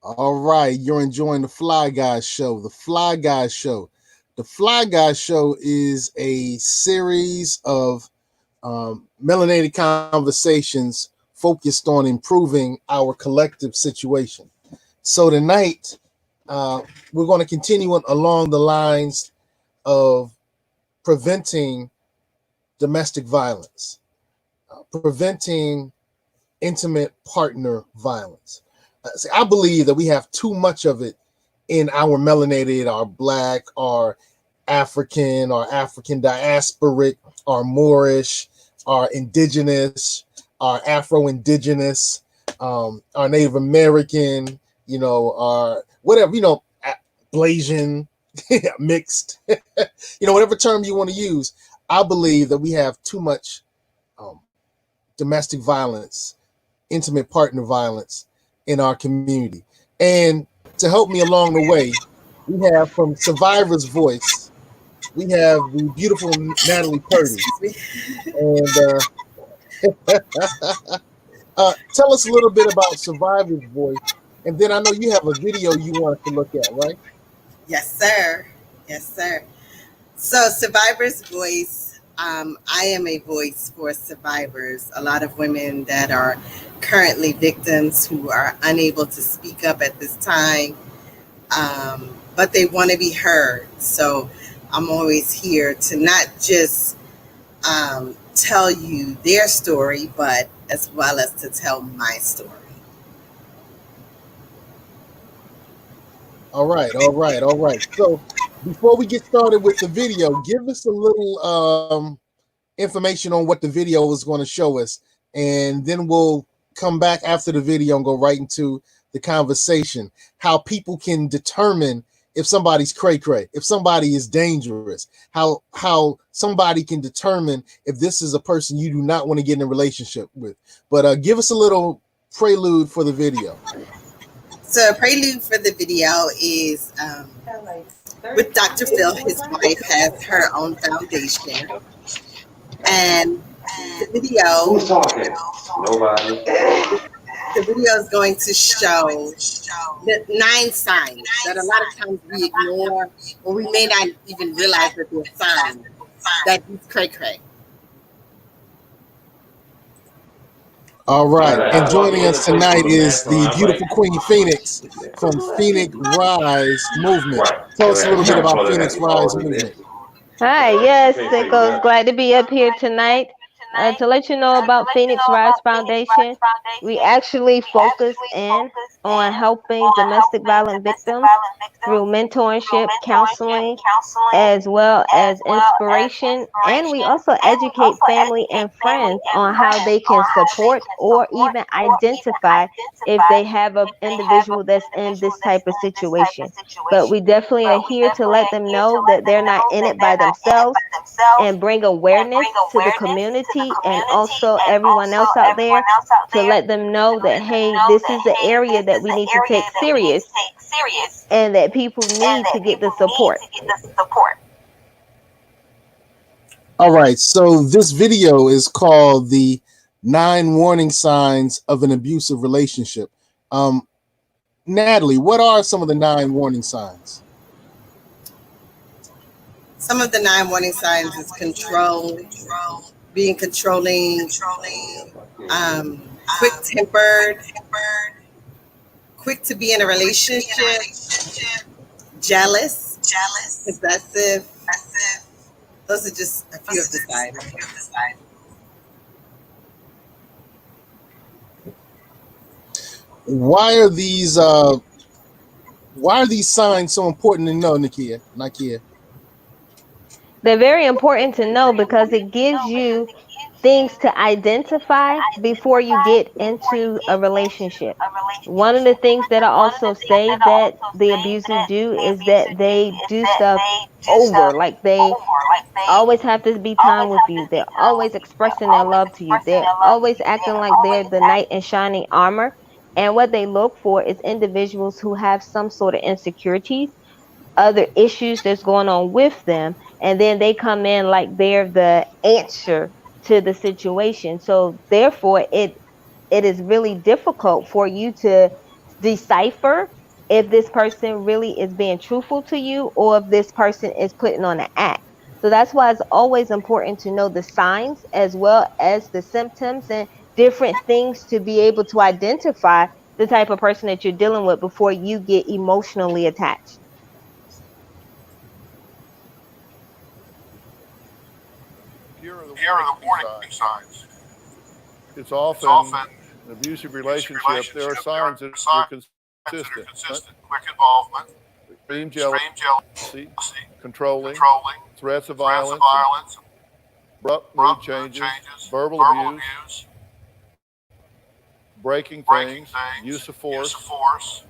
All right, you're enjoying the Fly Guys Show. The Fly Guys Show. The Fly Guys Show is a series of melanated conversations focused on improving our collective situation. So tonight, we're going to continue along the lines of preventing domestic violence, preventing intimate partner violence. See, I believe that we have too much of it in our melanated, our Black, our African, our African diasporic, our Moorish, our indigenous, our Afro-Indigenous, our Native American, our whatever, Blasian, mixed, whatever term you want to use. I believe that we have too much domestic violence, intimate partner violence in our community. And to help me along the way, we have from Survivor's Voice, we have the beautiful Natalie Purdie. And tell us a little bit about Survivor's Voice. And then I know you have a video you want to look at, right? Yes, sir. Yes, sir. So Survivor's Voice, I am a voice for survivors, a lot of women that are currently victims who are unable to speak up at this time, but they want to be heard. So I'm always here to not just tell you their story, but as well as to tell my story. All right. So before we get started with the video, give us a little information on what the video is going to show us, and then we'll come back after the video and go right into the conversation. How people can determine if somebody's cray cray, if somebody is dangerous, how somebody can determine if this is a person you do not want to get in a relationship with. But give us a little prelude for the video. So a prelude for the video is with Dr. Phil. His wife has her own foundation. And the video, who's talking? Nobody. The video is going to show the 9 signs that a lot of times we ignore, or we may not even realize that they're signs that he's cray cray. All right, and joining us tonight is the beautiful Queen Phoenix from Phoenix Rise Movement. Tell us a little bit about Phoenix Rise Movement. Hi, yes, Nicole, glad to be up here tonight. To let you know about Phoenix Rise Foundation, we actually focus in on helping domestic violence victims through mentorship, counseling, as well as inspiration, and we also educate family and friends on how they can support or even identify if they have an individual that's in this type of situation. But we definitely are here to let them know that they're not in it by themselves and bring awareness to the community and also everyone else out there to let them know that, hey, this is an area that we need to take serious and that people need to get the support. All right, so this video is called the 9 Warning Signs of an Abusive Relationship. Natalie, what are some of the 9 warning signs? Some of the 9 warning signs is control, being controlling, quick-tempered, quick to be in a relationship, jealous, possessive. Those are just a few of the signs. Why are these signs so important to know, Nakia? They're very important to know because it gives you things to identify before you get into a relationship. One of the things that I also say that the abusive do is that they do stuff over, like they always have to be time with you. They're always expressing their love to you. They're always acting like they're the knight in shining armor. And what they look for is individuals who have some sort of insecurities, other issues that's going on with them, and then they come in like they're the answer to the situation. So therefore it is really difficult for you to decipher if this person really is being truthful to you or if this person is putting on an act. So that's why it's always important to know the signs as well as the symptoms and different things to be able to identify the type of person that you're dealing with before you get emotionally attached. Here are the warning signs. It's often an abusive relationship. There are signs that are consistent: quick involvement, extreme jealousy, controlling, threats of violence, abrupt mood changes, verbal abuse, breaking things, use of force,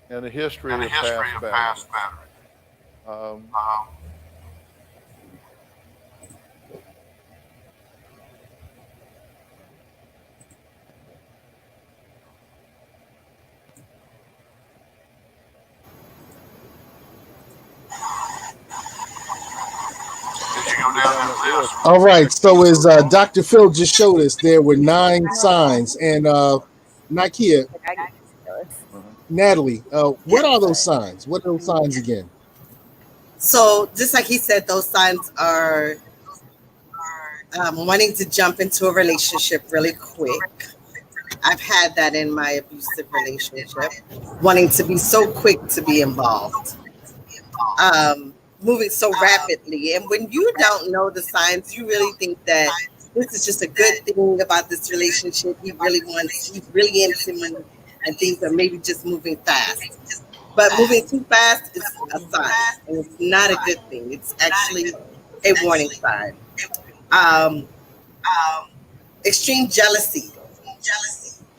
and a history of past battery. Um, All right. So as Dr. Phil just showed us, there were 9 signs, and Nakia, Natalie, what are those signs? What are those signs again? So just like he said, those signs are wanting to jump into a relationship really quick. I've had that in my abusive relationship, wanting to be so quick to be involved, moving so rapidly. And when you don't know the signs, you really think that this is just a good thing about this relationship. He's really into me, and things are maybe just moving fast. But moving too fast is a sign, and it's not a good thing. It's actually a warning sign. Um, Extreme jealousy.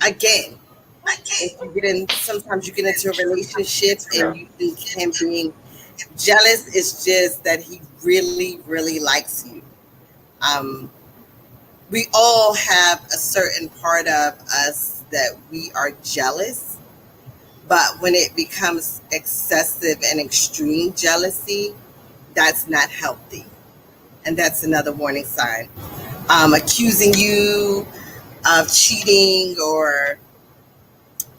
Again, if you get in, sometimes you get into a relationship Yeah. and you think him being jealous is just that he really, really likes you. Um, we all have a certain part of us that we are jealous, but when it becomes excessive and extreme jealousy, that's not healthy. And that's another warning sign. Accusing you of cheating or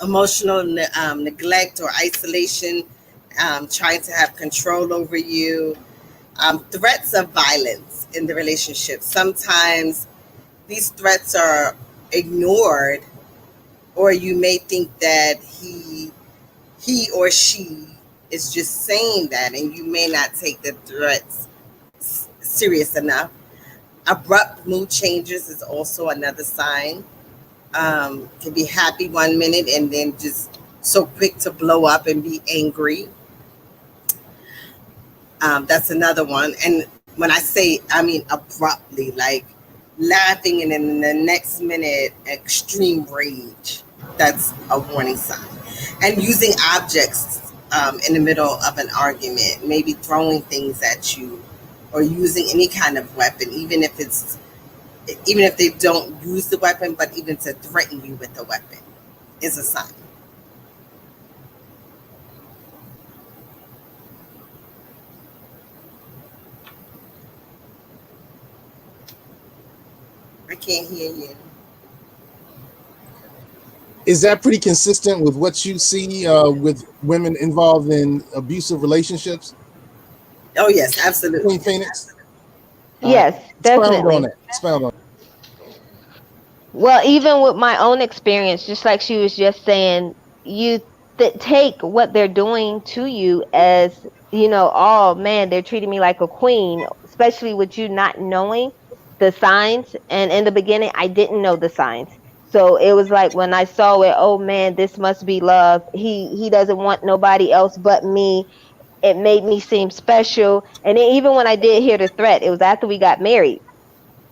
emotional neglect or isolation, trying to have control over you, threats of violence in the relationship. Sometimes these threats are ignored, or you may think that he or she is just saying that, and you may not take the threats serious enough. Abrupt mood changes is also another sign. Can be happy 1 minute and then just so quick to blow up and be angry. That's another one. And when I say, I mean abruptly, like laughing and then in the next minute, extreme rage. That's a warning sign. And using objects in the middle of an argument, maybe throwing things at you or using any kind of weapon, even if they don't use the weapon, but even to threaten you with a weapon is a sign. I can't hear you. Is that pretty consistent with what you see with women involved in abusive relationships? Oh, yes, absolutely. Queen Phoenix? Yes, Expound on definitely. that. Expound on Well, even with my own experience, just like she was just saying, you take what they're doing to you as, oh man, they're treating me like a queen, especially with you not knowing the signs. And in the beginning, I didn't know the signs. So it was like when I saw it, oh man, this must be love. He doesn't want nobody else but me. It made me seem special. And then even when I did hear the threat, it was after we got married.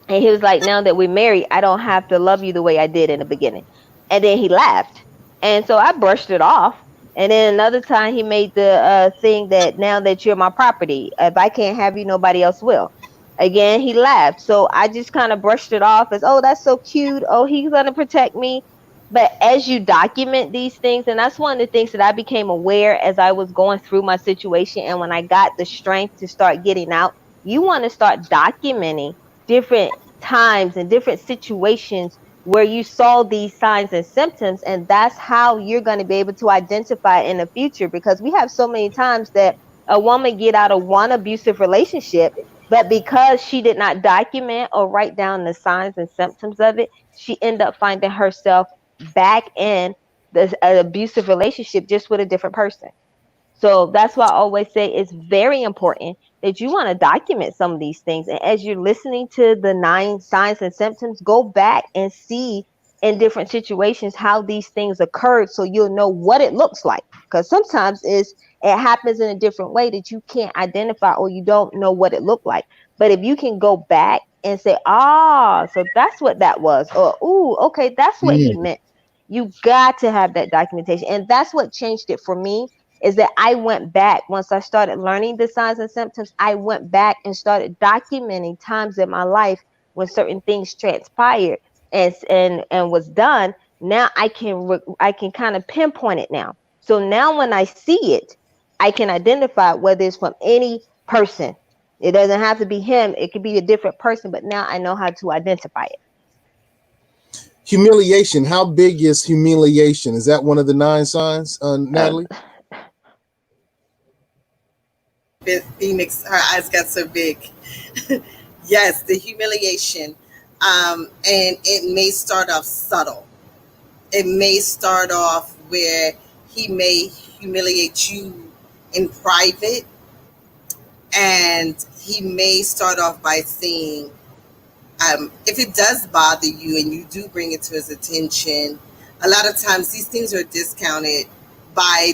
And he was like, now that we're married, I don't have to love you the way I did in the beginning. And then he laughed. And so I brushed it off. And then another time he made the thing that now that you're my property, if I can't have you, nobody else will. Again, he laughed. So I just kind of brushed it off as, oh, that's so cute. Oh, he's going to protect me. But as you document these things, and that's one of the things that I became aware as I was going through my situation. And when I got the strength to start getting out, you want to start documenting different times and different situations where you saw these signs and symptoms, and that's how you're going to be able to identify in the future. Because we have so many times that a woman get out of one abusive relationship, but because she did not document or write down the signs and symptoms of it, she end up finding herself back in the abusive relationship, just with a different person. So that's why I always say it's very important that you want to document some of these things. And as you're listening to the 9 signs and symptoms, go back and see in different situations how these things occurred, so you'll know what it looks like. Because sometimes it happens in a different way that you can't identify, or you don't know what it looked like. But if you can go back and say, so that's what that was, or ooh, okay, that's what he Mm. meant. You got to have that documentation. And that's what changed it for me, is that I went back once I started learning the signs and symptoms. I went back and started documenting times in my life when certain things transpired and was done. Now I can kind of pinpoint it now. So now when I see it, I can identify whether it's from any person. It doesn't have to be him. It could be a different person, but now I know how to identify it. Humiliation. How big is humiliation? Is that one of the 9 signs, Uh, Natalie? Phoenix, her eyes got so big. Yes, the humiliation. And it may start off subtle. It may start off where he may humiliate you in private, and he may start off by saying, if it does bother you and you do bring it to his attention, a lot of times these things are discounted by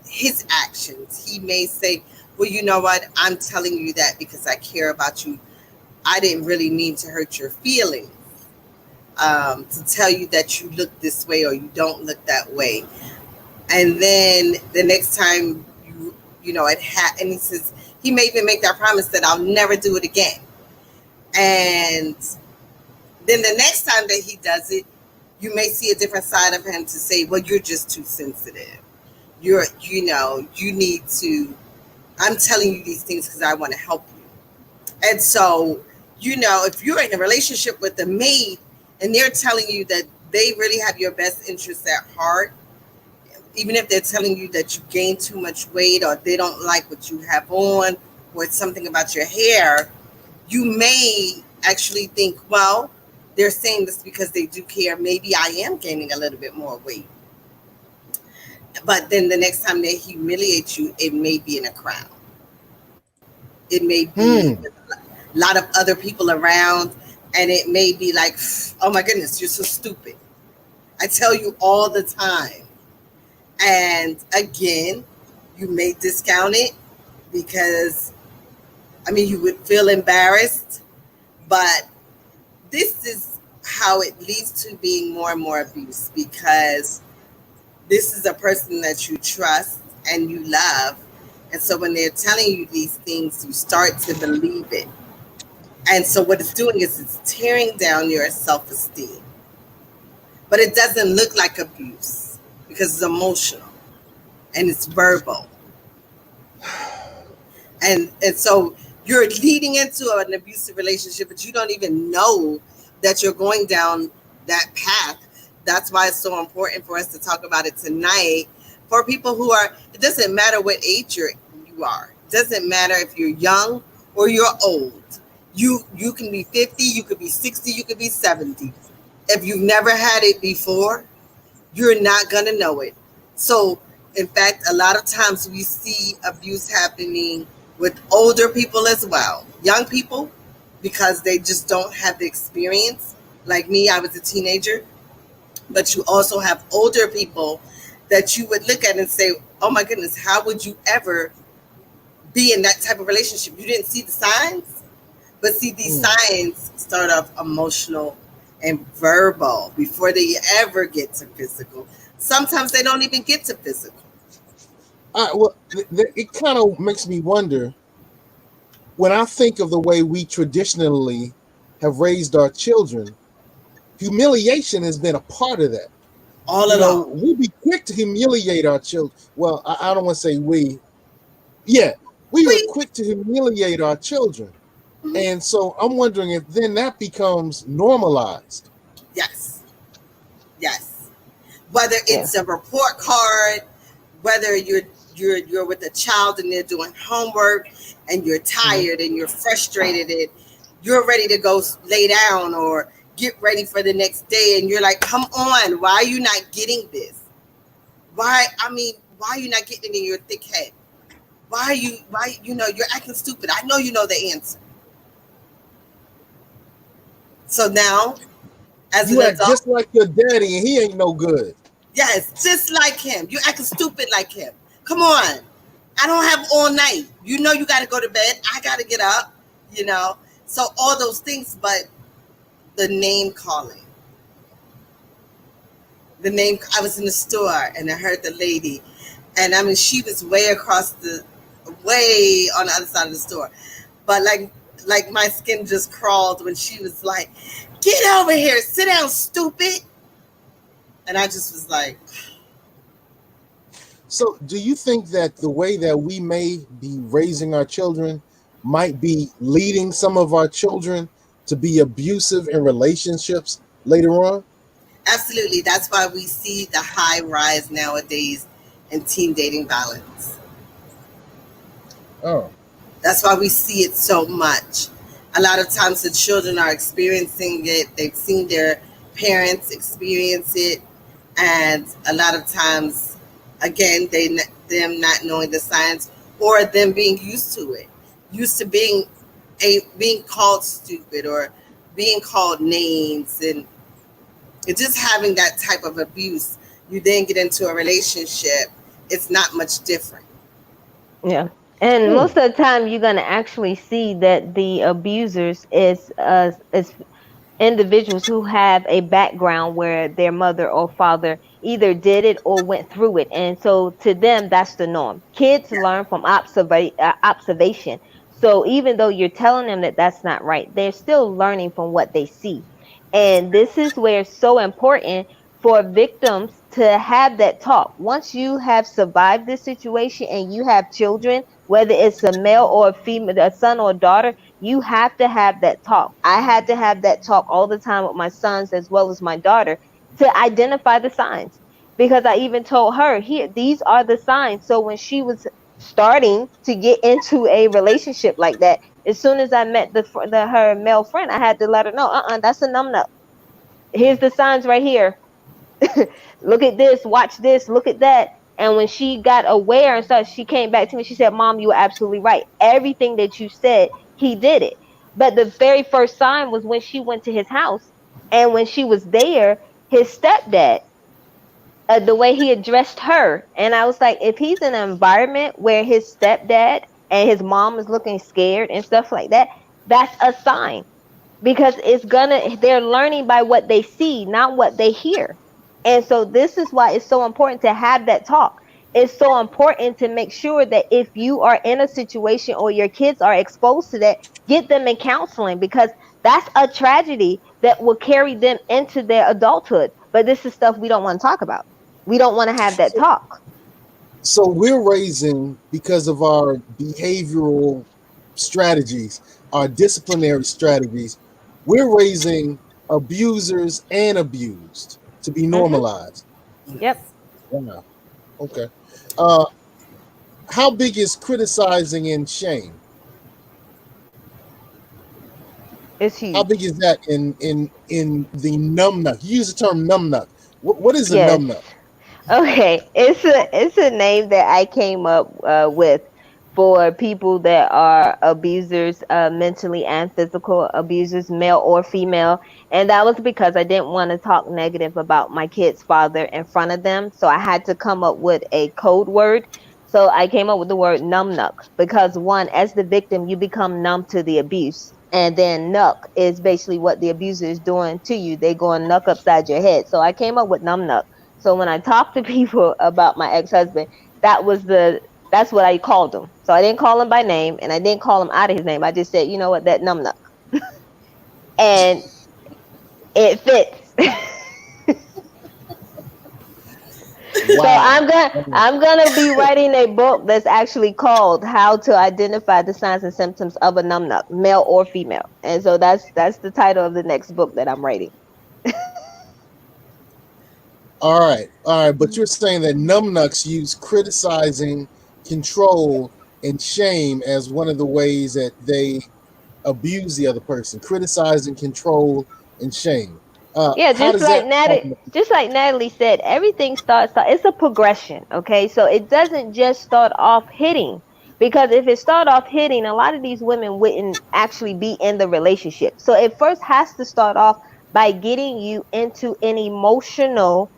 his actions. He may say, well, you know what? I'm telling you that because I care about you. I didn't really mean to hurt your feelings, to tell you that you look this way or you don't look that way. And then the next time and he says, he may even make that promise that I'll never do it again. And then the next time that he does it, you may see a different side of him to say, well, you're just too sensitive. You need to, I'm telling you these things because I want to help you. And so, if you're in a relationship with a mate and they're telling you that they really have your best interests at heart, even if they're telling you that you gain too much weight or they don't like what you have on or it's something about your hair, you may actually think, well, they're saying this because they do care. Maybe I am gaining a little bit more weight. But then the next time they humiliate you, it may be in a crowd. It may be Hmm. a lot of other people around, and it may be like, oh my goodness, you're so stupid. I tell you all the time. And again, you may discount it because, you would feel embarrassed, but this is how it leads to being more and more abuse, because this is a person that you trust and you love. And so when they're telling you these things, you start to believe it. And so what it's doing is it's tearing down your self-esteem. But it doesn't look like abuse because it's emotional and it's verbal. And so you're leading into an abusive relationship, but you don't even know that you're going down that path. That's why it's so important for us to talk about it tonight. For people who are, it doesn't matter what age you are. It doesn't matter if you're young or you're old. You can be 50, you could be 60, you could be 70. If you've never had it before, you're not going to know it. So, in fact, a lot of times we see abuse happening with older people as well. Young people, because they just don't have the experience. Like me, I was a teenager. But you also have older people that you would look at and say, oh my goodness, how would you ever be in that type of relationship? You didn't see the signs? But see, these signs start off emotional and verbal before they ever get to physical. Sometimes they don't even get to physical. Well, it kind of makes me wonder, when I think of the way we traditionally have raised our children, humiliation has been a part of that. All along. We'll be quick to humiliate our children. Well, I don't want to say we. Yeah, we are We, quick to humiliate our children. And so I'm wondering if then that becomes normalized. yes. Yes. Whether Yeah. it's a report card, whether you're with a child and they're doing homework and you're Mhm. tired and you're frustrated and you're ready to go lay down or get ready for the next day and you're like, come on, why are you not getting this? Why are you not getting it in your thick head? Why you're acting stupid. I know you know the answer. So now, as an You act adult, just like your daddy, and he ain't no good. yes, just like him. You acting stupid like him. Come on. I don't have all night. You know you got to go to bed. I got to get up, you know. So all those things, but the name calling. The name, I was in the store and I heard the lady, and I mean, she was way on the other side of the store. But like my skin just crawled when she was like, "Get over here, sit down, stupid." And I just was like, So, do you think that the way that we may be raising our children might be leading some of our children to be abusive in relationships later on? absolutely. That's why we see the high rise nowadays in teen dating violence. Oh, That's why we see it so much. A lot of times the children are experiencing it. They've seen their parents experience it, and a lot of times, again, them not knowing the signs or them being used to it, used to being called stupid or being called names, and just having that type of abuse. You then get into a relationship. It's not much different. Yeah. And hmm. most of the time, you're gonna actually see that the abusers is individuals who have a background where their mother or father either did it or went through it, and so to them that's the norm. Kids Yeah. learn from observation, so even though you're telling them that that's not right, they're still learning from what they see. And this is where it's so important for victims to have that talk. Once you have survived this situation and you have children, whether it's a male or a female, a son or a daughter, you have to have that talk. I had to have that talk all the time with my sons as well as my daughter to identify the signs. Because I even told her, here, these are the signs. So when she was starting to get into a relationship like that, as soon as I met her male friend, I had to let her know, that's a numb nut. Here's the signs right here. Look at this, watch this, look at that. And when she got aware and stuff, she came back to me. She said, Mom, you were absolutely right. Everything that you said, he did it. But the very first sign was when she went to his house. And when she was there, his stepdad, the way he addressed her. And I was like, if he's in an environment where his stepdad and his mom is looking scared and stuff like that, that's a sign, because they're learning by what they see, not what they hear. And so this is why it's so important to have that talk. It's so important to make sure that if you are in a situation or your kids are exposed to that, get them in counseling, because that's a tragedy that will carry them into their adulthood. But this is stuff we don't want to talk about. We don't want to have that So, talk. so we're raising because of our behavioral strategies, our disciplinary strategies. We're raising abusers and abused to be Hmm. normalized. Yep. Wow. Okay. Uh, how big is criticizing and shame? It's How big huge. is that in the numbnut? You use the term numbnut. What is a Yes. numbnut? Okay, it's a name that I came up with for people that are abusers, mentally and physical abusers, male or female, and that was because I didn't want to talk negative about my kid's father in front of them, so I had to come up with a code word. So I came up with the word numbnuck, because one, as the victim, you become numb to the abuse. And then nuck is basically what the abuser is doing to you. They go and nuck upside your head. So I came up with numbnuck. So when I talk to people about my ex-husband, that's what I called him. So I didn't call him by name and I didn't call him out of his name. I just said, you know what, that numbnut. And it fits. So Wow. I'm gonna be writing a book that's actually called How to Identify the Signs and Symptoms of a Numbnut, Male or Female. And so that's the title of the next book that I'm writing. All right. But you're saying that numbnuts use criticizing, control, and shame as one of the ways that they abuse the other person. Criticizing, control, and shame. Yeah, How does that happen? just like Natalie said, everything starts, it's a progression, okay? So it doesn't just start off hitting, because if it start off hitting, a lot of these women wouldn't actually be in the relationship. So it first has to start off by getting you into an emotional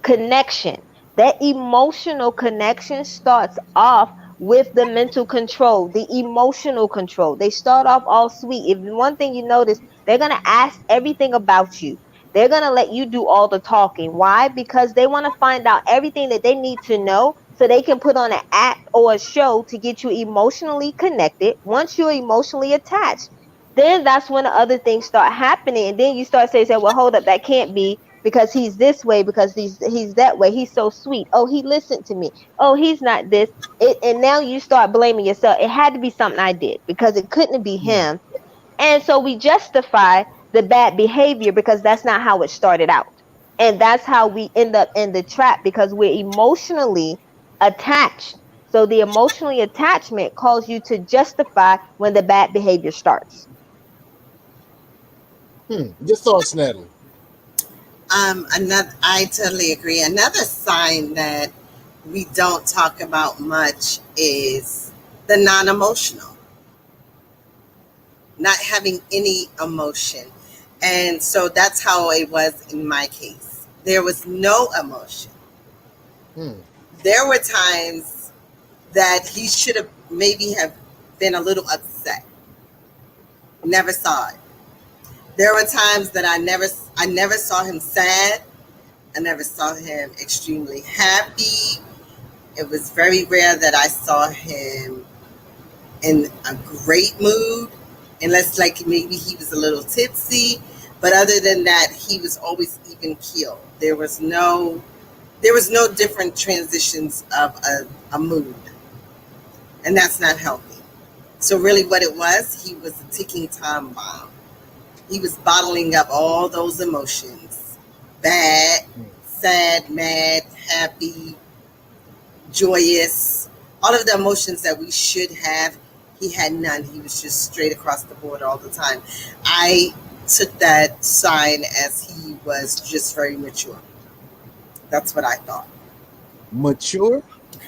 connection. That emotional connection starts off with the mental control, the emotional control. They start off all sweet. If one thing you notice, they're going to ask everything about you. They're going to let you do all the talking. Why? Because they want to find out everything that they need to know so they can put on an act or a show to get you emotionally connected. Once you're emotionally attached, then that's when the other things start happening. And then you start saying, well, hold up, that can't be, because he's this way, because he's that way. He's so sweet. Oh, he listened to me. Oh, he's not this. And now you start blaming yourself. It had to be something I did, because it couldn't be Hmm. him. And so we justify the bad behavior because that's not how it started out. And that's how we end up in the trap, because we're emotionally attached. So the emotionally attachment calls you to justify when the bad behavior starts. Your thoughts, Natalie. I totally agree. Another sign that we don't talk about much is the non-emotional, not having any emotion. And so that's how it was in my case. There was no emotion. Hmm. There were times that he should have maybe have been a little upset. Never saw it. There were times that I never saw him sad. I never saw him extremely happy. It was very rare that I saw him in a great mood, unless like maybe he was a little tipsy. But other than that, he was always even keeled. There was no different transitions of a mood, and that's not healthy. So really, what it was, he was a ticking time bomb. He was bottling up all those emotions: bad, sad, mad, happy, joyous, all of the emotions that we should have. He had none. He was just straight across the board all the time. I took that sign as he was just very mature. That's what I thought. Mature?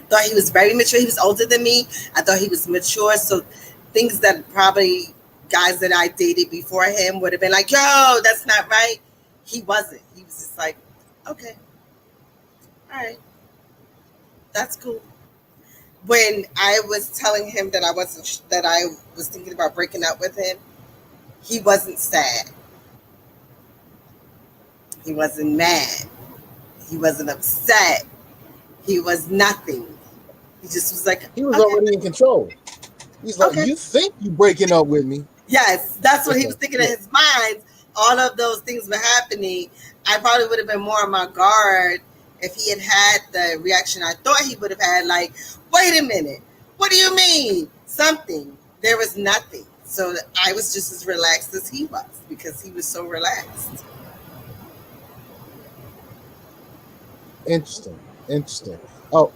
Thought he was very mature. He was older than me. I thought he was mature. So things that probably guys that I dated before him would have been like, yo, that's not right. He wasn't. He was just like, okay, all right, that's cool. When I was telling him that I was thinking about breaking up with him, he wasn't sad. He wasn't mad. He wasn't upset. He was nothing. He just was like, He was okay, already in control. He's like, okay. you think you breaking up with me? Yes, that's what he Okay. was thinking in his mind. All of those things were happening. I probably would have been more on my guard if he had had the reaction I thought he would have had, like, wait a minute, what do you mean? Something. There was nothing. So I was just as relaxed as he was because he was so relaxed. Interesting. Interesting. Oh,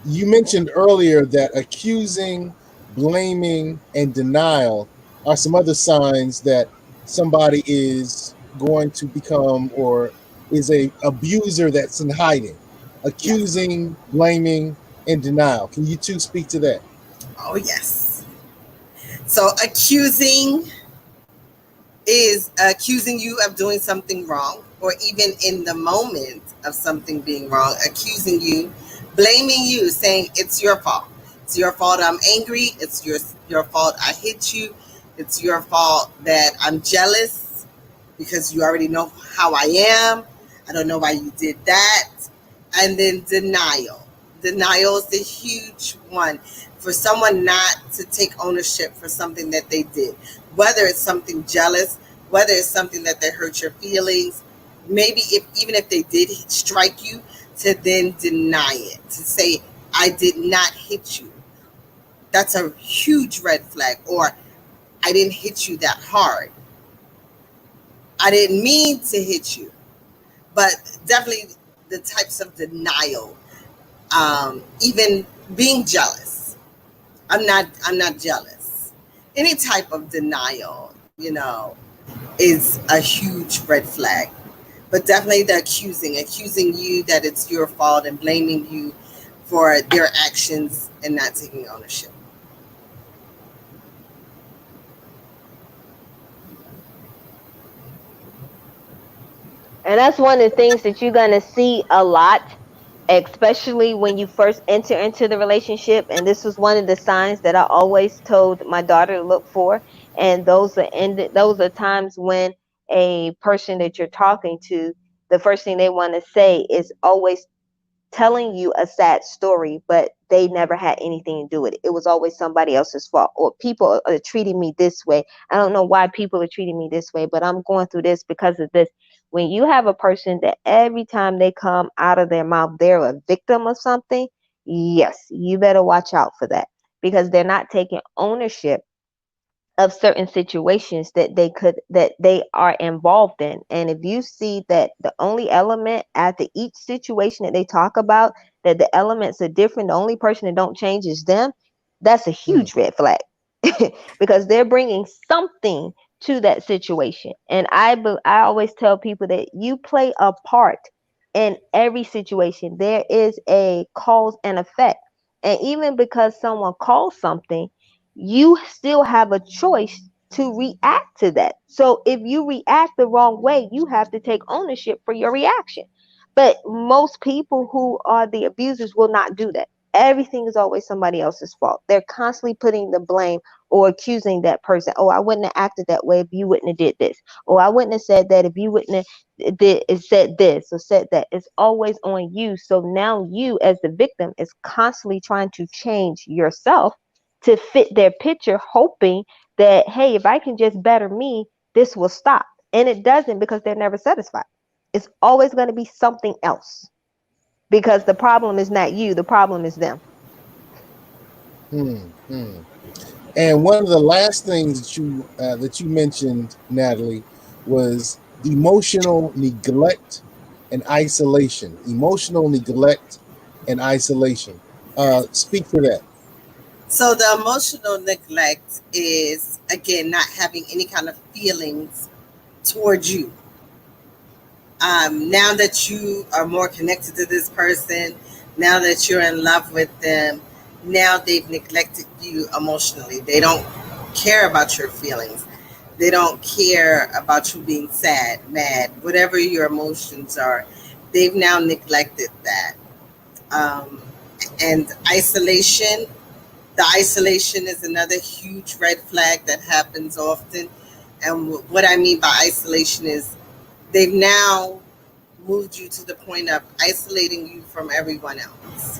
you mentioned earlier that accusing, blaming, and denial are some other signs that somebody is going to become or is a abuser that's in hiding. Yes. Accusing, blaming, and denial. Can you two speak to that? Oh, yes. So accusing is accusing you of doing something wrong, or even in the moment of something being wrong, accusing you, blaming you, saying it's your fault. It's your fault I'm angry. It's your fault I hit you. It's your fault that I'm jealous because you already know how I am. I don't know why you did that. And then denial. Denial is the huge one for someone not to take ownership for something that they did, whether it's something jealous, whether it's something that they hurt your feelings, maybe even if they did strike you, to then deny it, to say, I did not hit you. That's a huge red flag. Or I didn't hit you that hard. I didn't mean to hit you. But definitely the types of denial, even being jealous. I'm not jealous. Any type of denial, is a huge red flag. But definitely the accusing you that it's your fault and blaming you for their actions and not taking ownership. And that's one of the things that you're going to see a lot, especially when you first enter into the relationship. And this was one of the signs that I always told my daughter to look for. And those are times when a person that you're talking to, the first thing they want to say is always telling you a sad story, but they never had anything to do with it. It was always somebody else's fault, or people are treating me this way. I don't know why people are treating me this way, but I'm going through this because of this. When you have a person that every time they come out of their mouth, they're a victim of something, yes, you better watch out for that, because they're not taking ownership of certain situations that they are involved in. And if you see that the only element after each situation that they talk about, that the elements are different, the only person that don't change is them, that's a Hmm. huge red flag. Because they're bringing something to that situation. And I always tell people that you play a part in every situation. There is a cause and effect. And even because someone calls something, you still have a choice to react to that. So if you react the wrong way, you have to take ownership for your reaction. But most people who are the abusers will not do that. Everything is always somebody else's fault. They're constantly putting the blame or accusing that person. Oh, I wouldn't have acted that way if you wouldn't have did this. Or I wouldn't have said that if you wouldn't have said this or said that. It's always on you. So now you, as the victim, is constantly trying to change yourself to fit their picture, hoping that, hey, if I can just better me, this will stop. And it doesn't, because they're never satisfied. It's always going to be something else, because the problem is not you, the problem is them. Hmm. Hmm. And one of the last things that you mentioned, Natalie, was emotional neglect and isolation. Emotional neglect and isolation. Speak to that. So the emotional neglect is, again, not having any kind of feelings towards you. Now that you are more connected to this person, now that you're in love with them, now they've neglected you emotionally. They don't care about your feelings. They don't care about you being sad, mad, whatever your emotions are. They've now neglected that. Um, and isolation, the isolation is another huge red flag that happens often. And what I mean by isolation is they've now moved you to the point of isolating you from everyone else.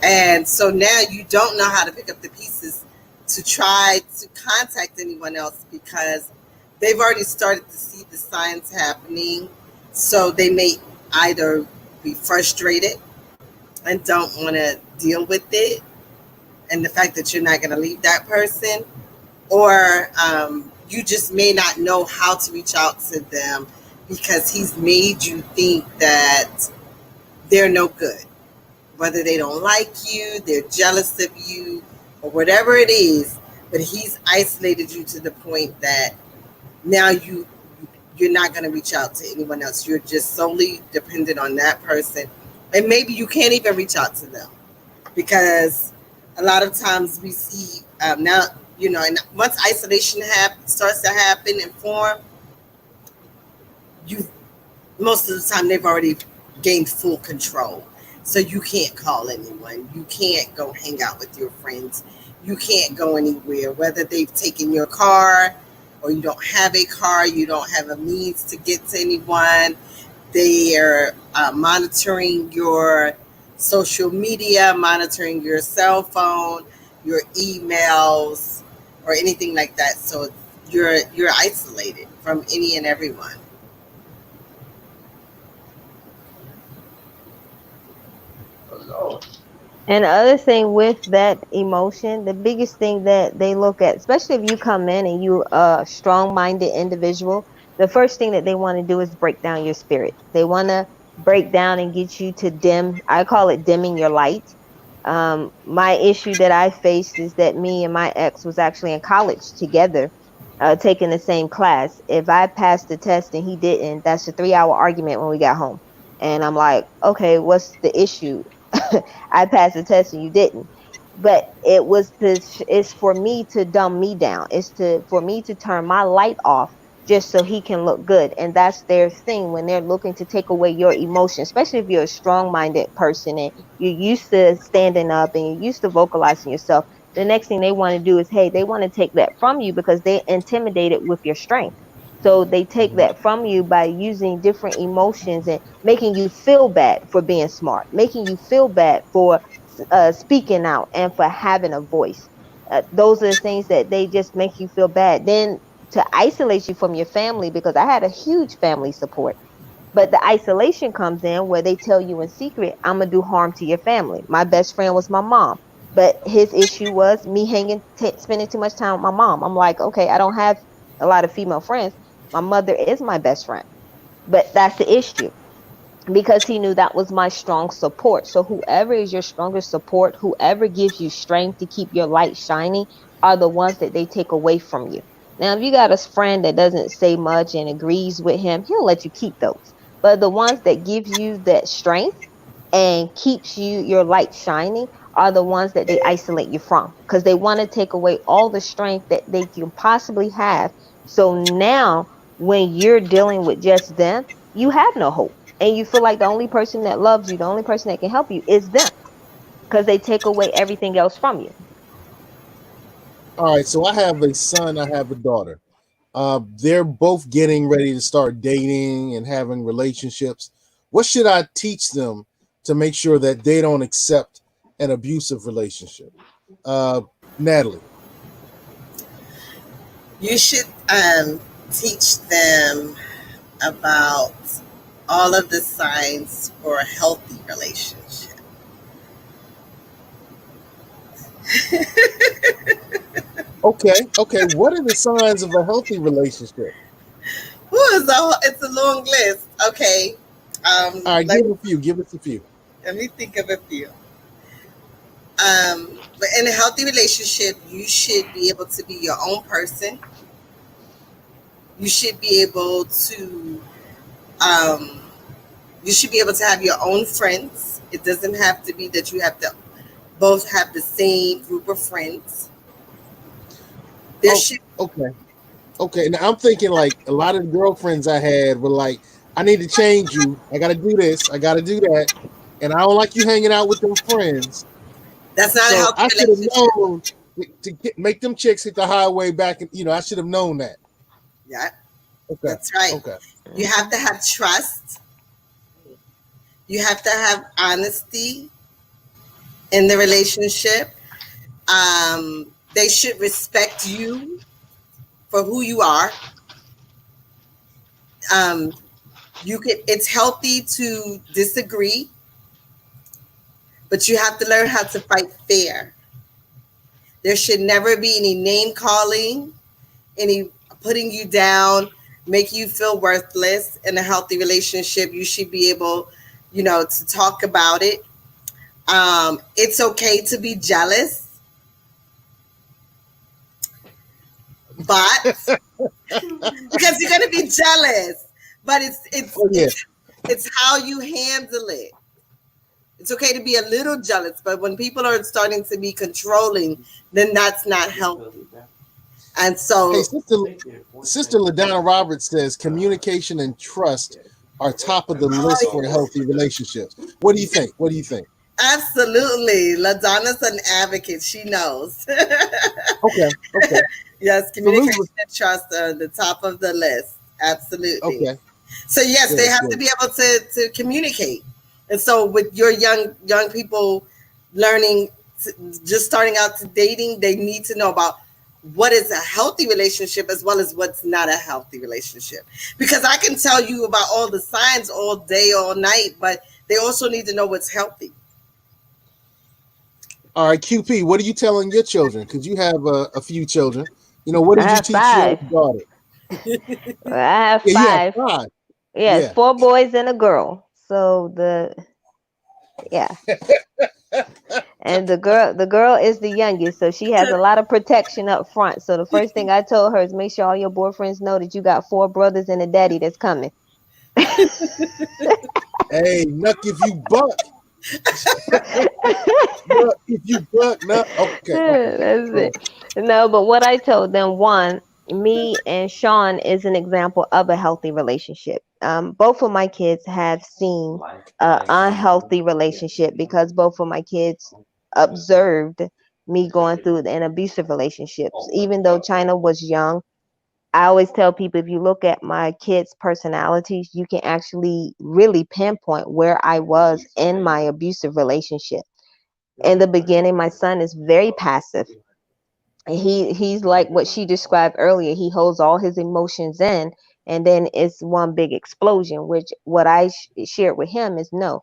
And so now you don't know how to pick up the pieces to try to contact anyone else, because they've already started to see the signs happening. So they may either be frustrated and don't want to deal with it, and the fact that you're not going to leave that person, or you just may not know how to reach out to them because he's made you think that they're no good. Whether they don't like you, they're jealous of you, or whatever it is, but he's isolated you to the point that now you're not going to reach out to anyone else. You're just solely dependent on that person, and maybe you can't even reach out to them, because a lot of times we see now, and once isolation starts to happen and form, you most of the time they've already gained full control. So you can't call anyone. You can't go hang out with your friends. You can't go anywhere, whether they've taken your car or you don't have a car, you don't have a means to get to anyone. They are monitoring your social media, monitoring your cell phone, your emails, or anything like that. So you're isolated from any and everyone. And the other thing with that emotion, the biggest thing that they look at, especially if you come in and you a strong minded individual, the first thing that they want to do is break down your spirit. They want to break down and get you to dim. I call it dimming your light. My issue that I faced is that me and my ex was actually in college together, taking the same class. If I passed the test and he didn't, that's a 3 hour argument when we got home. And I'm like, okay, what's the issue? I passed the test and you didn't. But it's for me to dumb me down. It's for me to turn my light off just so he can look good. And that's their thing when they're looking to take away your emotion, especially if you're a strong minded person and you're used to standing up and you're used to vocalizing yourself. The next thing they want to do is, hey, they want to take that from you because they're intimidated with your strength. So they take Mhm. that from you by using different emotions and making you feel bad for being smart, making you feel bad for speaking out and for having a voice. Those are the things that they just make you feel bad. Then to isolate you from your family, because I had a huge family support. But the isolation comes in where they tell you in secret, I'm going to do harm to your family. My best friend was my mom. But his issue was me spending too much time with my mom. I'm like, okay, I don't have a lot of female friends. My mother is my best friend. But that's the issue because he knew that was my strong support. So whoever is your strongest support, whoever gives you strength to keep your light shining, are the ones that they take away from you. Now, if you got a friend that doesn't say much and agrees with him, he'll let you keep those. But the ones that give you that strength and keeps your light shining are the ones that they isolate you from because they want to take away all the strength that they can possibly have. So now when you're dealing with just them, you have no hope and you feel like the only person that loves you, the only person that can help you is them because they take away everything else from you. All right, so I have a son, I have a daughter. They're both getting ready to start dating and having relationships. What should I teach them to make sure that they don't accept an abusive relationship? Uh, Natalie. You should teach them about all of the signs for a healthy relationship. Okay. What are the signs of a healthy relationship? Ooh, it's a long list. Okay. All right, Let, give a few. Give us a few. let me think of a few. But in a healthy relationship, you should be able to be your own person. You should be able to um, you should be able to have your own friends. It doesn't have to be that you have to both have the same group of friends. There Oh, should okay. Okay. Now I'm thinking like a lot of the girlfriends I had were like, I need to change you. I got to do this. I got to do that. And I don't like you hanging out with them friends. That's not a So healthy I should have relationship. known make them chicks hit the highway back. And, I should have known that. Yeah, Okay. that's right. Okay. You have to have trust. You have to have honesty in the relationship. They should respect you for who you are. Um, it's healthy to disagree, but you have to learn how to fight fair. There should never be any name calling, any putting you down, make you feel worthless. In a healthy relationship, you should be able, to talk about it. It's okay to be jealous, but because you're gonna be jealous, but it's it's Oh yeah. it's it's how you handle it. It's okay to be a little jealous, but when people are starting to be controlling, then that's not healthy. And Hey, so, Sister LaDonna Roberts says communication and trust are top of the list for healthy relationships. What do you think? What do you think? absolutely, LaDonna's an advocate. She knows. Okay. Okay. Yes, communication Salute. and trust are the top of the list. Absolutely. Okay. So yes, they Good. have to Good. be able to communicate. And so with your young people learning, just starting out to dating, they need to know about what is a healthy relationship as well as what's not a healthy relationship. Because I can tell you about all the signs all day, all night, but they also need to know what's healthy. All right, QP. What are you telling your children? Because you have a few children. What I did you have teach your 5. daughter? I have Yeah, you have 5. 5. Yes, Yeah. 4 boys and a girl. So yeah, and the girl is the youngest, so she has a lot of protection up front. So the first thing I told her is make sure all your boyfriends know that you got 4 brothers and a daddy that's coming. Hey, Nuck, if you buck, Nuck, if you buck, Nuck. Okay, okay. That's Go it. No, but what I told them, one, me and Sean is an example of a healthy relationship. Both of my kids have seen a unhealthy relationship because both of my kids observed me going through an abusive relationships. Even though China was young, I always tell people if you look at my kids' personalities, you can actually really pinpoint where I was in my abusive relationship. In the beginning, my son is very passive. He's like what she described earlier. He holds all his emotions in, and then it's one big explosion. Which what I shared with him is no,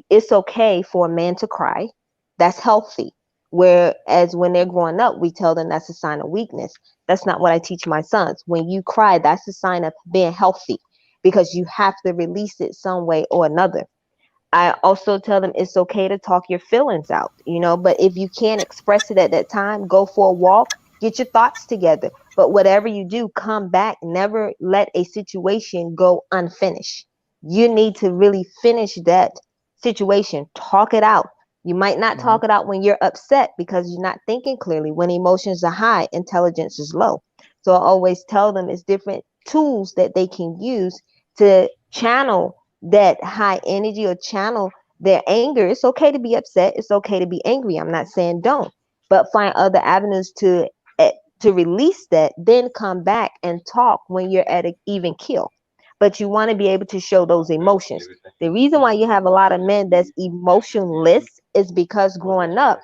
it's okay for a man to cry. That's healthy. Whereas when they're growing up, we tell them that's a sign of weakness. That's not what I teach my sons. When you cry, that's a sign of being healthy because you have to release it some way or another. I also tell them it's okay to talk your feelings out, but if you can't express it at that time, go for a walk, get your thoughts together. But whatever you do, come back, never let a situation go unfinished. You need to really finish that situation, talk it out. You might not ahead. talk it out when you're upset because you're not thinking clearly. When emotions are high, intelligence is low. So I always tell them it's different tools that they can use to channel that high energy or channel their anger. It's okay to be upset. It's okay to be angry. I'm not saying don't, but find other avenues eh, to release that. Then come back and talk when you're at an even kill. But you want to be able to show those emotions. The reason why you have a lot of men that's emotionless is because growing up,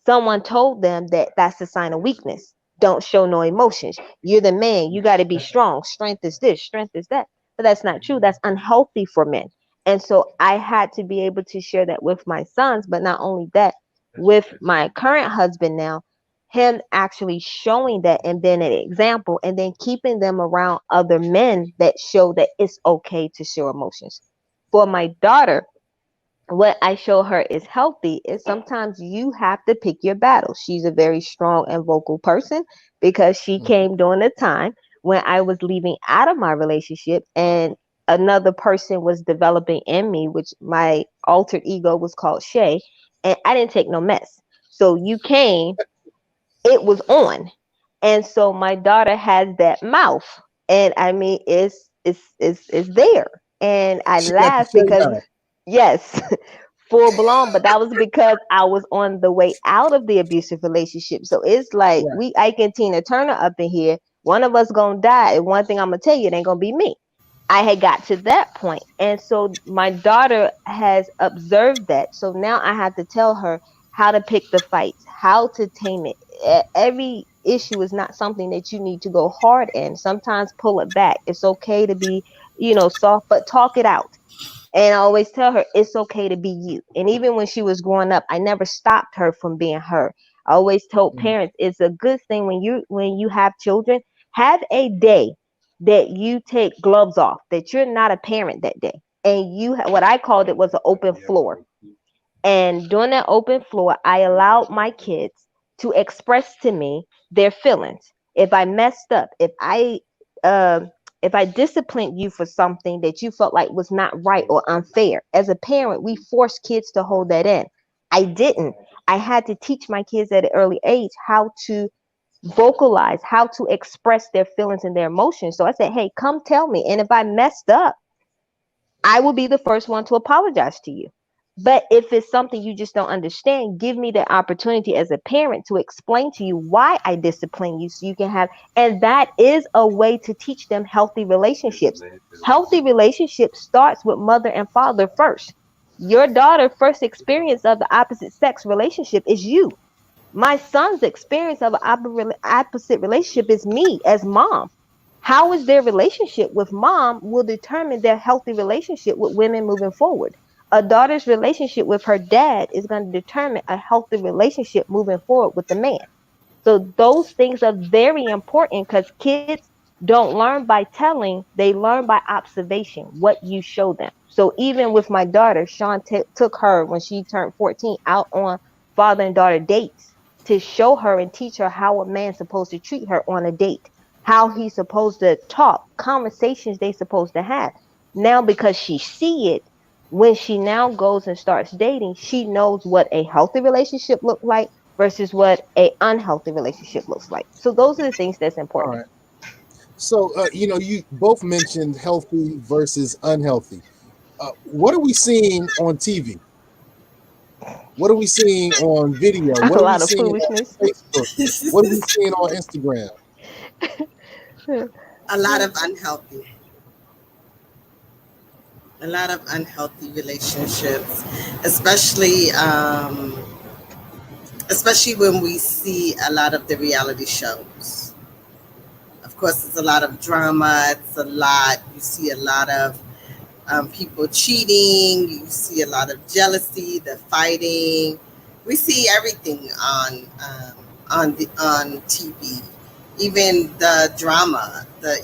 someone told them that that's a sign of weakness. Don't show no emotions. You're the man. You got to be strong. Strength is this, strength is that. But that's not true. That's unhealthy for men. And so I had to be able to share that with my sons, but not only that, with my current husband now, him actually showing that and being an example, and then keeping them around other men that show that it's okay to show emotions. For my daughter, what I show her is healthy is sometimes you have to pick your battles. She's a very strong and vocal person because she came during a time when I was leaving out of my relationship and another person was developing in me, which my altered ego was called Shay, and I didn't take no mess. So you came, it was on. And so my daughter has that mouth. And I mean it's there. And I She got the laugh say because now. yes, full blown, but that was because I was on the way out of the abusive relationship. So it's like Right. we Ike and Tina Turner up in here. One of us gonna die, and one thing I'm gonna tell you, it ain't gonna be me. I had got to that point. And so my daughter has observed that. So now I have to tell her how to pick the fights, how to tame it. Every issue is not something that you need to go hard in. Sometimes pull it back. It's okay to be, soft, but talk it out. And I always tell her it's okay to be you. And even when she was growing up, I never stopped her from being her. I always told Mhm. parents it's a good thing when you have children, have a day that you take gloves off, that you're not a parent that day. And what I called it was an open floor. And during that open floor, I allowed my kids to express to me their feelings. If I messed up, uh, if I disciplined you for something that you felt like was not right or unfair, as a parent, we force kids to hold that in. I didn't. I had to teach my kids at an early age how to vocalize, how to express their feelings and their emotions. So I said, hey, come tell me. And if I messed up, I will be the first one to apologize to you. But if it's something you just don't understand, give me the opportunity as a parent to explain to you why I discipline you so you can have, and that is a way to teach them healthy relationships. Healthy relationships starts with mother and father first. Your daughter first experience of the opposite sex relationship is you. My son's experience of an opposite relationship is me as mom. How is their relationship with mom will determine their healthy relationship with women moving forward. A daughter's relationship with her dad is going to determine a healthy relationship moving forward with the man. So those things are very important because kids don't learn by telling, they learn by observation, what you show them. So even with my daughter, Sean took her when she turned 14 out on father and daughter dates to show her and teach her how a man's supposed to treat her on a date, how he's supposed to talk, conversations they supposed to have. Now because she see it, when she now goes and starts dating, she knows what a healthy relationship look like versus what a unhealthy relationship looks like. So those are the things that's All important. right. So, you both mentioned healthy versus unhealthy. What are we seeing on TV? What are we seeing on video? A What are we lot of seeing on foolishness. Facebook? What are we seeing on Instagram? A lot of unhealthy, a lot of unhealthy relationships, especially especially when we see a lot of the reality shows. Of course, it's a lot of drama. It's a lot. You see a lot of people cheating. You see a lot of jealousy, the fighting. We see everything on TV, even the drama, the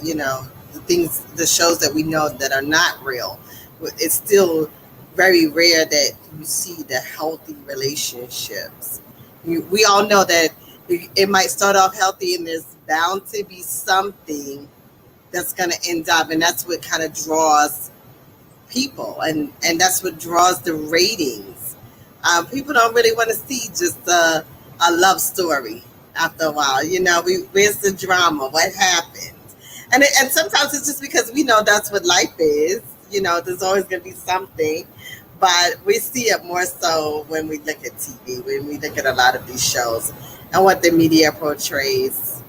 things, the shows that we know that are not real. It's still very rare that you see the healthy relationships. We all know that it might start off healthy, and there's bound to be something that's going to end up, and that's what kind of draws people, and that's what draws the ratings. People don't really want to see just a love story after a while. Where's the drama? What happened? And sometimes it's just because we know that's what life is. There's always going to be something, but we see it more so when we look at TV, when we look at a lot of these shows and what the media portrays.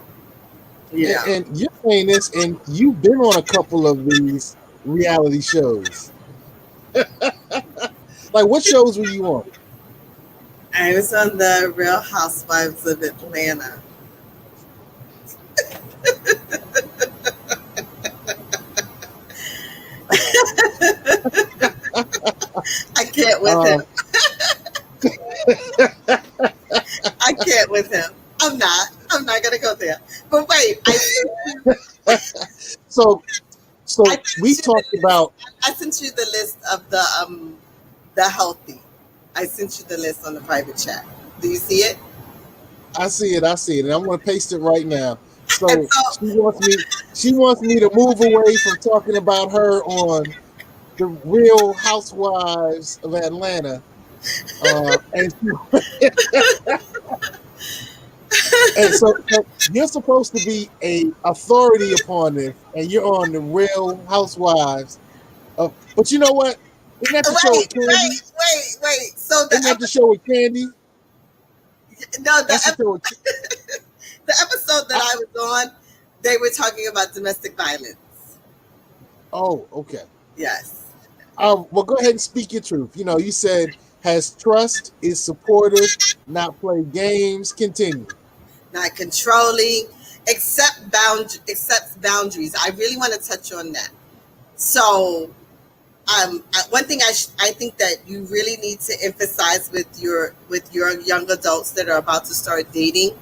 And you're saying this, and you've been on a couple of these reality shows. Like, what shows were you on? I was on the Real Housewives of Atlanta. I can't with him. I can't with him. I'm not. I'm not gonna go there. But wait, So I we sent you talked about. I sent you the list of the healthy. I sent you the list on the private chat. Do you see it? I see it. I see it, and I'm going to paste it right now. And So so she wants me. She wants me to move away from talking about her on the Real Housewives of Atlanta, and so you're supposed to be a authority upon this, and you're on the Real Housewives of. But you know what? Isn't that the show with Candy? wait. So Isn't that the show with Candy? no, That's the show. the episode that I was on, they were talking about domestic violence. Oh, okay. Yes. Well, go ahead and speak your truth. You said has trust, is supportive, not play games. Continue. Not controlling, accepts boundaries. I really want to touch on that. So, one thing I think that you really need to emphasize with your young adults that are about to start dating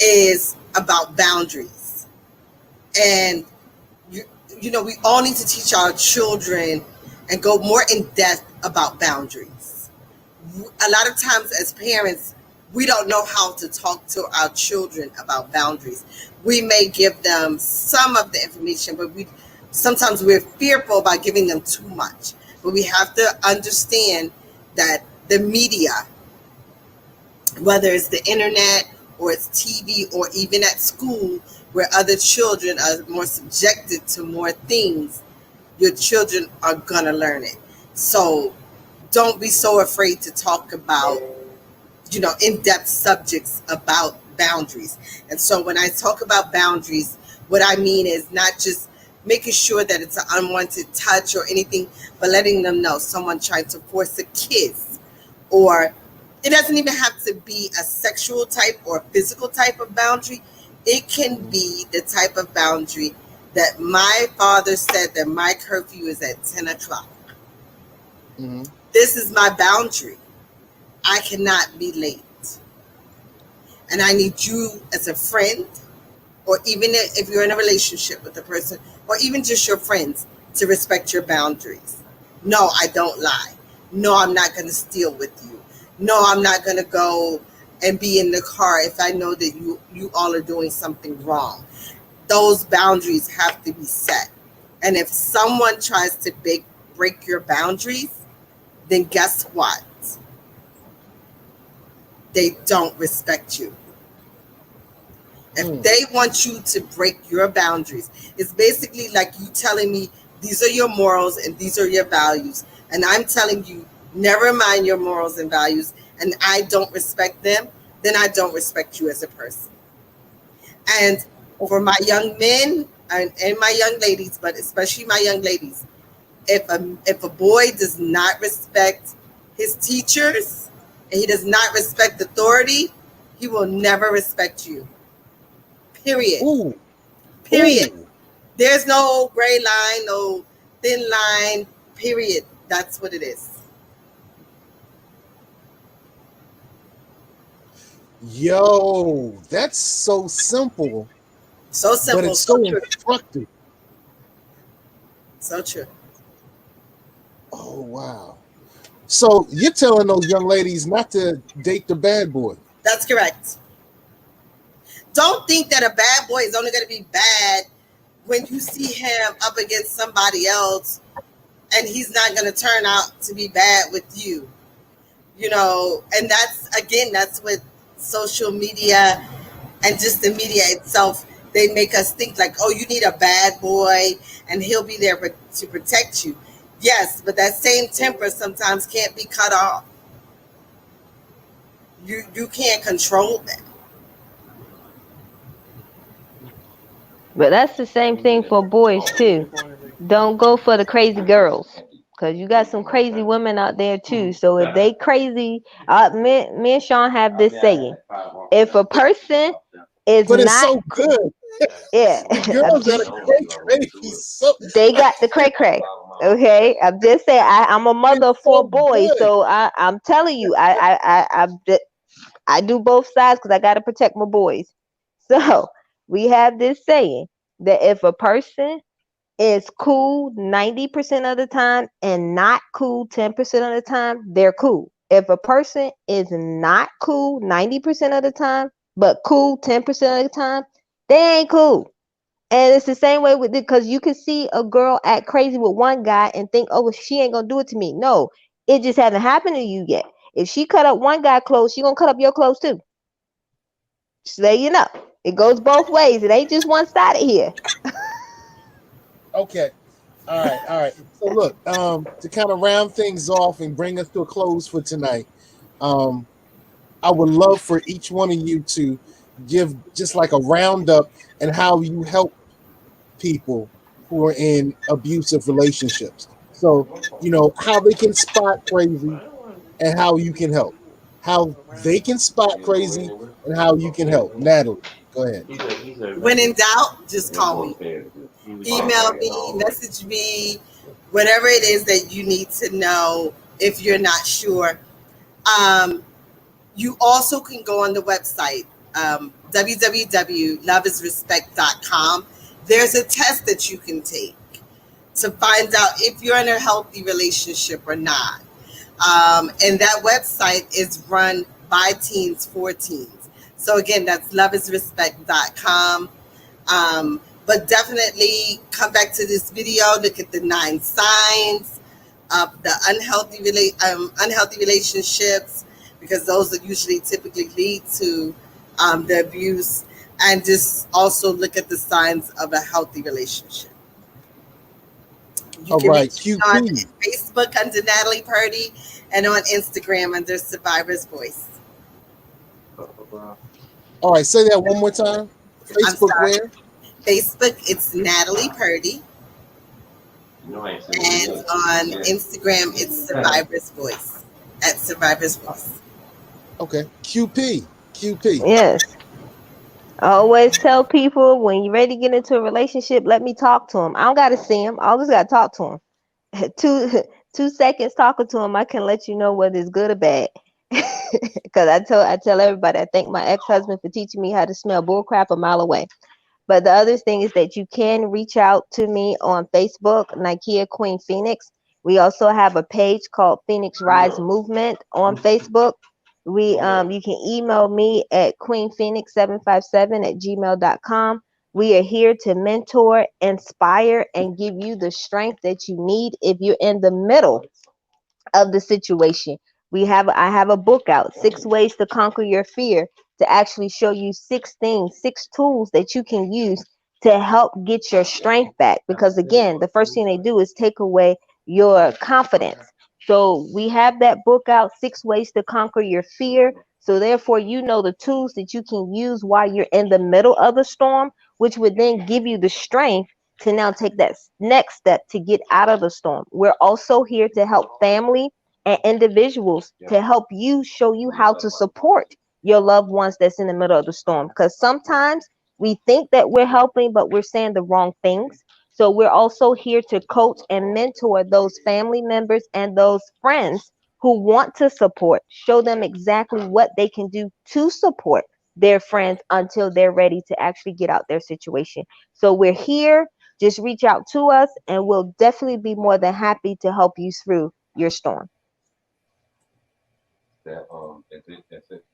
is about boundaries. And we all need to teach our children and go more in depth about boundaries. A lot of times as parents, we don't know how to talk to our children about boundaries. We may give them some of the information, but sometimes we're fearful about giving them too much. But we have to understand that the media, whether it's the internet or it's TV or even at school where other children are more subjected to more things, your children are going to learn it. So don't be so afraid to talk about, in-depth subjects about boundaries. And so when I talk about boundaries, what I mean is not just making sure that it's an unwanted touch or anything, but letting them know someone trying to force a kiss, or it doesn't even have to be a sexual type or a physical type of boundary. It can be the type of boundary that my father said that my curfew is at 10 o'clock. Mm-hmm. This is my boundary. I cannot be late. And I need you as a friend or even if you're in a relationship with a person, or even just your friends, to respect your boundaries. No, I don't lie. No, I'm not going to steal with you. No, I'm not going to go and be in the car if I know that you all are doing something wrong. Those boundaries have to be set. And if someone tries to break your boundaries, then guess what? They don't respect you. If they want you to break your boundaries, it's basically like you telling me these are your morals and these are your values. And I'm telling you, never mind your morals and values, and I don't respect them, then I don't respect you as a person. And for my young men and my young ladies, but especially my young ladies, if a boy does not respect his teachers and he does not respect authority, he will never respect you. Period. Ooh. Period. Ooh. There's no gray line, no thin line. Period. That's what it is. Yo, that's so simple, So simple, but it's so so true. instructive. So true. Oh, wow. So you're telling those young ladies not to date the bad boy. That's correct. Don't think that a bad boy is only going to be bad when you see him up against somebody else and he's not going to turn out to be bad with you. You know, and that's what social media and just the media itself, they make us think like, oh, you need a bad boy and he'll be there to protect you. Yes, but that same temper sometimes can't be cut off. You can't control that. But that's the same thing for boys too. Don't go for the crazy girls, because you got some crazy women out there too. So if they crazy, me and Sean have this saying: if a person is But it's not, so good. yeah, The girls that are cray cray, so they got the cray cray. Okay, I'm just saying. I'm a mother of it's four so boys, good. so I'm telling you, I do both sides because I got to protect my boys. So we have this saying that if a person is cool 90% of the time and not cool 10% of the time, they're cool. If a person is not cool 90% of the time, but cool 10% of the time, they ain't cool. And it's the same way with it, because you can see a girl act crazy with one guy and think, oh, well, she ain't gonna do it to me. No, it just hasn't happened to you yet. If she cut up one guy clothes, she gonna cut up your clothes too. Just let you know. It goes both ways. It ain't just one sided here. Okay. All right. All right. So look, to kind of round things off and bring us to a close for tonight, um, I would love for each one of you to give just like a roundup and how you help people who are in abusive relationships. So, how they can spot crazy and how you can help. How they can spot crazy and how you can help. Natalie, go ahead. When in doubt, just call me. Email me, message me, whatever it is that you need to know if you're not sure. Um, you also can go on the website, www.loveisrespect.com. There's a test that you can take to find out if you're in a healthy relationship or not. And that website is run by teens for teens. So again, that's loveisrespect.com. But definitely come back to this video, look at the 9 signs of the unhealthy relationships, because those that usually typically lead to the abuse, and just also look at the signs of a healthy relationship. You All can right, reach me on QP. Facebook under Natalie Purdie and on Instagram under Survivor's Voice. All right, say that one more time. I'm Facebook sorry. where? Facebook, it's Natalie Purdie. And on Instagram, it's Survivor's Voice, at Survivor's Voice. Okay. QP. QP. Yes. I always tell people, when you're ready to get into a relationship, let me talk to them. I don't got to see them. I always got to talk to them. 2 seconds talking to them, I can let you know whether it's good or bad. Because I tell everybody, I thank my ex-husband for teaching me how to smell bullcrap a mile away. But the other thing is that you can reach out to me on Facebook, Nikia Queen Phoenix. We also have a page called Phoenix Rise Movement on Facebook. You can email me at queenphoenix757@gmail.com. We are here to mentor, inspire, and give you the strength that you need if you're in the middle of the situation. I have a book out, 6 Ways to Conquer Your Fear, to actually show you 6 things, 6 tools that you can use to help get your strength back. Because again, the first thing they do is take away your confidence. So we have that book out, 6 Ways to Conquer Your Fear. So therefore, you know the tools that you can use while you're in the middle of the storm, which would then give you the strength to now take that next step to get out of the storm. We're also here to help family and individuals, to help you, show you how to support your loved ones that's in the middle of the storm. Because sometimes we think that we're helping, but we're saying the wrong things. So we're also here to coach and mentor those family members and those friends who want to support, show them exactly what they can do to support their friends until they're ready to actually get out their situation. So we're here. Just reach out to us and we'll definitely be more than happy to help you through your storm. That's it.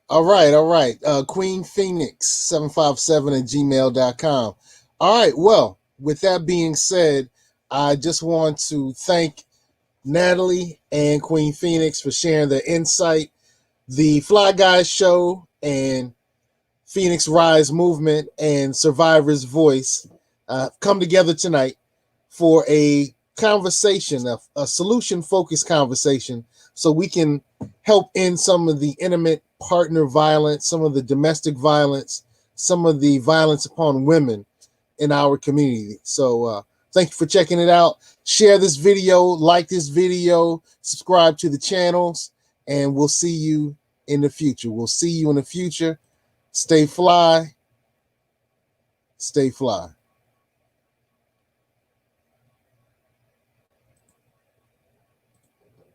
All right, all right. Queen Phoenix 757@gmail.com. All right, well, with that being said, I just want to thank Natalie and Queen Phoenix for sharing their insight. The Fly Guys Show and Phoenix Rise Movement and Survivor's Voice come together tonight for a conversation, a solution-focused conversation, so we can help end some of the intimate partner violence, some of the domestic violence, some of the violence upon women in our community. So thank you for checking it out. Share this video, like this video, subscribe to the channels, and we'll see you in the future. We'll see you in the future. Stay fly. Stay fly.